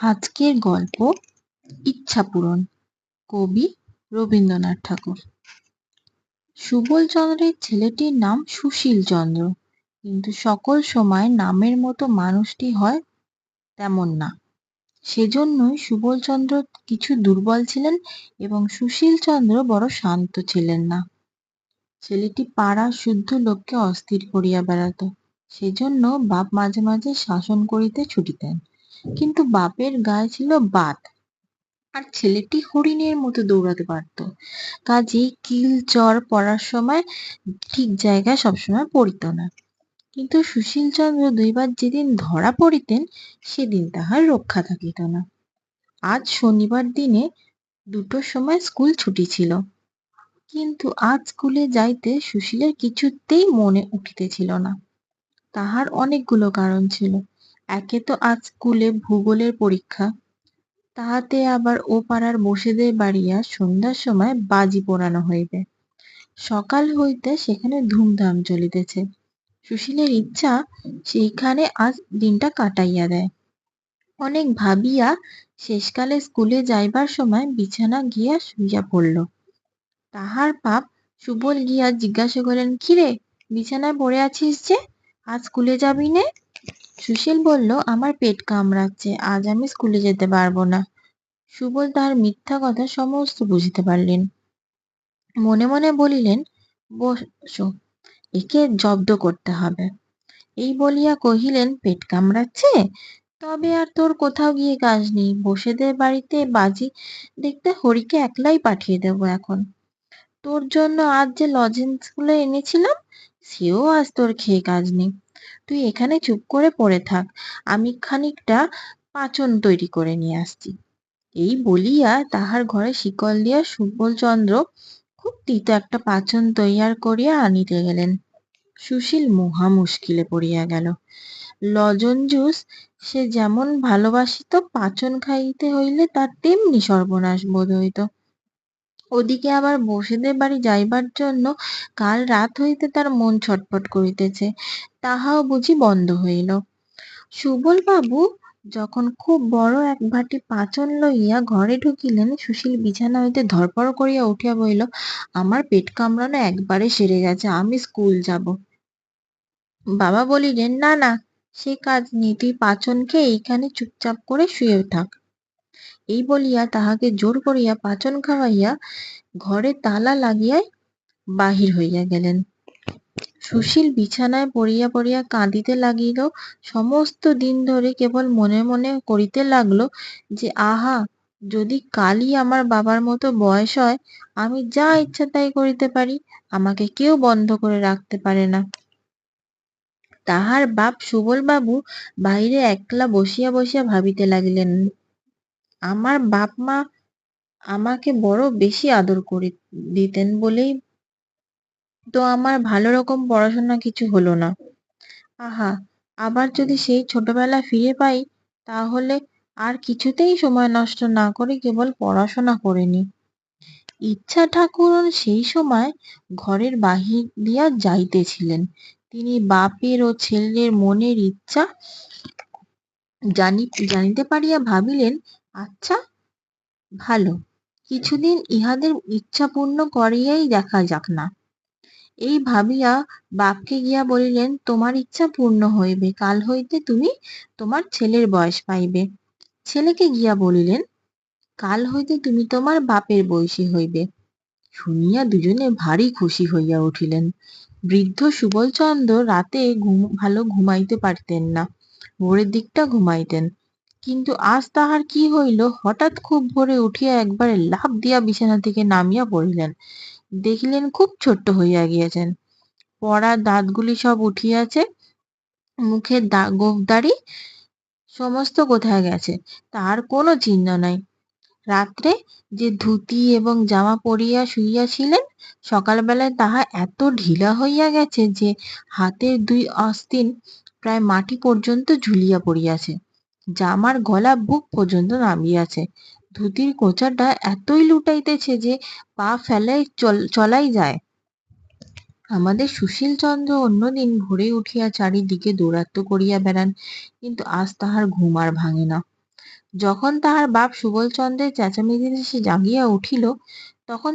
আজকের গল্প ইচ্ছা পূরণ। কবি রবীন্দ্রনাথ ঠাকুর। সুবল চন্দ্রের ছেলেটির নাম সুশীল চন্দ্র, কিন্তু সকল সময় নামের মতো মানুষটি হয় তেমন না। সেজন্যই সুবল চন্দ্র কিছু দুর্বল ছিলেন এবং সুশীল চন্দ্র বড় শান্ত ছিলেন না। ছেলেটি পাড়া শুদ্ধ লোককে অস্থির করিয়া বেড়াত, সেজন্য বাপ মাঝে মাঝে শাসন করিতে ছুটিতেন। কিন্তু বাপের গায়ে ছিল বাত, আর ছেলেটি হরিণের মতো দৌড়াতে পারত। কাজেই কিল চর পড়ার সময় ঠিক জায়গায় সবসময় পড়িত না। কিন্তু সুশীলচন্দ্র দুইবার যেদিন ধরা পড়িতেন, সেদিন তাহার রক্ষা থাকিত না। আজ শনিবার দিনে 2টোর সময় স্কুল ছুটি ছিল, কিন্তু আজ স্কুলে যাইতে সুশীলের কিছুতেই মনে উঠিতেছিল না। তাহার অনেকগুলো কারণ ছিল। একে তো আজ স্কুলে ভূগোলের পরীক্ষা, তাহাতে আবার ও পাড়ার বসেদের বাড়িয়া সন্ধ্যার সময় বাজি পোড়ানো হইবে। সকাল হইতে সেখানে ধুমধাম চলিতেছে। সুশীলের ইচ্ছা সেইখানে আজ দিনটা কাটাইয়া দেয়। অনেক ভাবিয়া শেষকালে স্কুলে যাইবার সময় বিছানা গিয়া শুইয়া পড়ল। তাহার বাপ সুবল গিয়া জিজ্ঞাসা করিলেন, কিরে, বিছানায় পড়ে আছিস যে, আজ স্কুলে যাবি নে? সুশীল বলল, আমার পেট কামড়াচ্ছে, আজ আমি স্কুলে যেতে পারবো না। সুবল তাহার মিথ্যা কথা সমস্ত বুঝিতে পারলেন। মনে মনে বলিলেন, বসো, একে জব্দ করতে হবে। এই বলিয়া কহিলেন, পেট কামড়াচ্ছে? তবে আর তোর কোথাও গিয়ে কাজ নেই। বসেদের বাড়িতে বাজি দেখতে হরিকে একলাই পাঠিয়ে দেব এখন। তোর জন্য আজ যে লজেন্সগুলো এনেছিলাম, সেও আজ তোর খেয়ে কাজ নেই। তুই এখানে চুপ করে পড়ে থাক, আমি খানিকটা পাচন তৈরি করে নিয়ে আসছি। এই বলিয়া তাহার ঘরে শিকল দিয়া সুবলচন্দ্র খুব তিতো একটা পাচন তৈয়ার করিয়া আনিতে গেলেন। সুশীল মহা মুশকিলে পড়িয়া গেল। লজঞ্জুস সে যেমন ভালোবাসিত, পাচন খাইতে হইলে তার তেমনি সর্বনাশ বোধ হইত। ওদিকে আবার বসেদের বাড়ি যাইবার জন্য কাল রাত হইতে তার মন ছটফট করিতেছে, তাহাও বুঝি বন্ধ হইল। সুবল বাবু যখন খুব বড় এক বাটি পাচন লইয়া ঘরে ঢুকিলেন, সুশীল বিছানা হইতে ধরপড় করিয়া উঠিয়া বলিল, আমার পেট কামড়ানো একবারে সেরে গেছে, আমি স্কুল যাব। বাবা বলিলেন, না না, সে কাজ নেই, তুই পাচন খেয়ে এইখানে চুপচাপ করে শুয়ে থাক। এই বলিয়া তাহাকে জোর করিয়া পাচন খাওয়াইয়া ঘরে তালা লাগিয়াই বাহির হইয়া গেলেন। সুশীল বিছানায় পড়িয়া পড়িয়া কাঁদিতে লাগিল। সমস্ত দিন ধরে কেবল মনে মনে করিতে লাগলো যে, আহা, যদি কালই আমার বাবার মতো বয়স হয়, আমি যা ইচ্ছা তাই করিতে পারি, আমাকে কেউ বন্ধ করে রাখতে পারে না। তাহার বাপ সুবল বাবু বাহিরে একলা বসিয়া বসিয়া ভাবিতে লাগিলেন, আমার বাপ মা আমাকে বড় বেশি আদর করে দিতেন বলেই তো আমার ভালো রকম পড়াশোনা কিছু হলো না। আহা, আবার যদি সেই ছোটবেলা ফিরে পাই, তাহলে আর কিছুতেই সময় নষ্ট না করে কেবল পড়াশোনা করে নি। ইচ্ছা ঠাকুরন সেই সময় ঘরের বাহির দিয়া যাইতেছিলেন। তিনি বাপের ও ছেলের মনের ইচ্ছা জানিতে পারিয়া ভাবিলেন, আচ্ছা, ভালো, কিছুদিন ইহাদের ইচ্ছা পূর্ণ করিয়াই দেখা যাক না। এই ভাবিয়া বাপকে গিয়া বলিলেন, তোমার ইচ্ছা পূর্ণ হইবে, কাল হইতে তুমি তোমার ছেলের বয়স পাইবে। ছেলেকে গিয়া বলিলেন, কাল হইতে তুমি তোমার বাপের বয়সী হইবে। শুনিয়া দুজনে ভারী খুশি হইয়া উঠিলেন। বৃদ্ধ সুবলচন্দ্র রাতে ভালো ঘুমাইতে পারিতেন না, ভোরের দিকটা ঘুমাইতেন। কিন্তু আজ তাহার কি হইল, হঠাৎ খুব ভোরে উঠিয়া একবারে লাফ দিয়া বিছানা থেকে নামিয়া পড়িলেন। দেখিলেন খুব ছোট্ট হইয়া গিয়াছেন। পড়া দাঁতগুলি সব উঠিয়াছে, মুখের গোঁফদাড়ি সমস্ত কোথায় গেছে তার কোনো চিহ্ন নাই। রাত্রে যে ধুতি এবং জামা পরিয়া শুইয়াছিলেন, সকালবেলায় তাহা এত ঢিলা হইয়া গেছে যে হাতের 2 আস্তিন প্রায় মাটি পর্যন্ত ঝুলিয়া পড়িয়াছে। জামার গলা বুক পর্যন্ত নামিয়াছে। ধুতির কোঁচাটা এতই লুটাইতেছে যে পা ফেলাই চলাই যায়। আমাদের সুশীলচন্দ্র অন্যদিন ভোরে উঠিয়া চারিদিকে দৌরাত্ম্য করিয়া বেড়ান, কিন্তু আজ তাহার ঘুম আর ভাঙে না। যখন তাহার বাপ সুবলচন্দ্রের চেঁচামেচিতে সে জাগিয়া উঠিল তখন